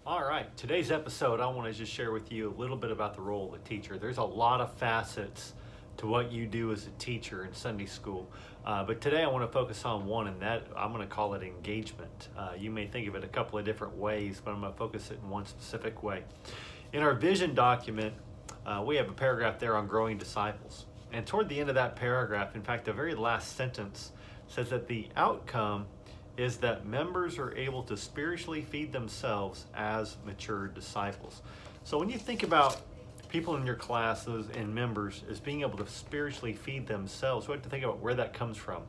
All right, today's episode, I want to just share with you a little bit about the role of a teacher. There's a lot of facets to what you do as a teacher in Sunday school. But today I want to focus on one, and that I'm going to call it engagement. You may think of it a couple of different ways, but I'm going to focus it in one specific way. In our vision document, we have a paragraph there on growing disciples. And toward the end of that paragraph, in fact, the very last sentence says that the outcome is that members are able to spiritually feed themselves as mature disciples. So when you think about people in your classes and members as being able to spiritually feed themselves, we have to think about where that comes from.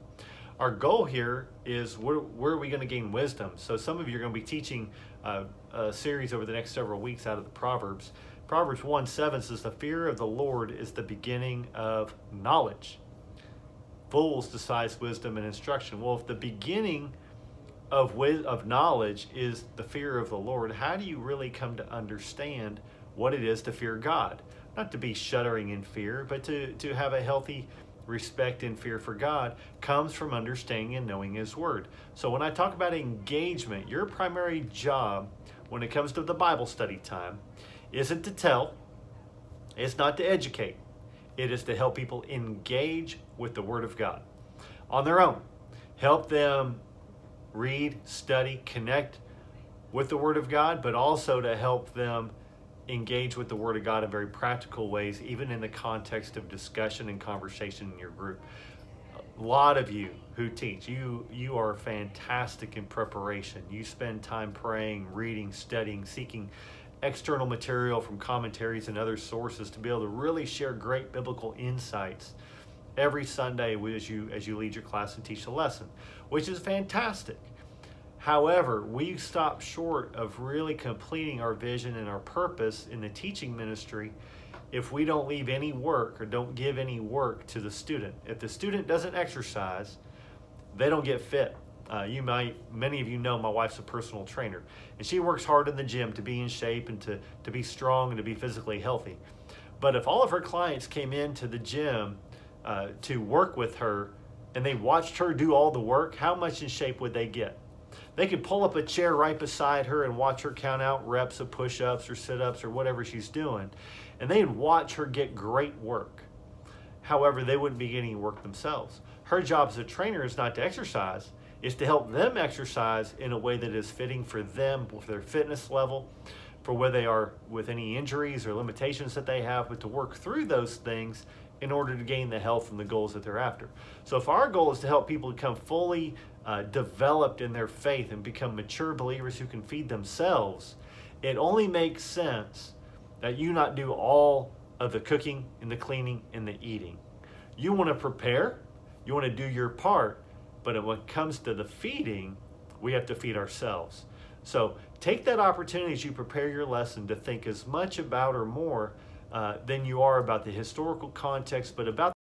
Our goal here is where are we going to gain wisdom? So some of you are going to be teaching a series over the next several weeks out of the Proverbs. Proverbs 1:7 says, "The fear of the Lord is the beginning of knowledge. Fools despise wisdom and instruction." Well, if the beginning of knowledge is the fear of the Lord, how do you really come to understand what it is to fear God? Not to be shuddering in fear, but to have a healthy respect and fear for God comes from understanding and knowing His Word. So when I talk about engagement, your primary job when it comes to the Bible study time isn't to tell, it's not to educate. It is to help people engage with the Word of God on their own. Help them read, study, connect with the Word of God, but also to help them engage with the Word of God in very practical ways, even in the context of discussion and conversation in your group. A lot of you who teach, you are fantastic in preparation. You spend time praying, reading, studying, seeking external material from commentaries and other sources to be able to really share great biblical insights every Sunday as you lead your class and teach the lesson, which is fantastic. However, we stop short of really completing our vision and our purpose in the teaching ministry if we don't leave any work or don't give any work to the student. If the student doesn't exercise, they don't get fit. Many of you know my wife's a personal trainer, and she works hard in the gym to be in shape and to be strong and to be physically healthy. But if all of her clients came into the gym to work with her and they watched her do all the work, how much in shape would they get? They could pull up a chair right beside her and watch her count out reps of push-ups or sit-ups or whatever she's doing, and they'd watch her get great work. However, they wouldn't be getting work themselves. Her job as a trainer is not to exercise, it's to help them exercise in a way that is fitting for them, for their fitness level, for where they are with any injuries or limitations that they have, but to work through those things in order to gain the health and the goals that they're after. So if our goal is to help people become fully developed in their faith and become mature believers who can feed themselves, it only makes sense that you not do all of the cooking and the cleaning and the eating. You want to prepare, you want to do your part, but when it comes to the feeding, we have to feed ourselves. So take that opportunity as you prepare your lesson to think as much about or more than you are about the historical context, but about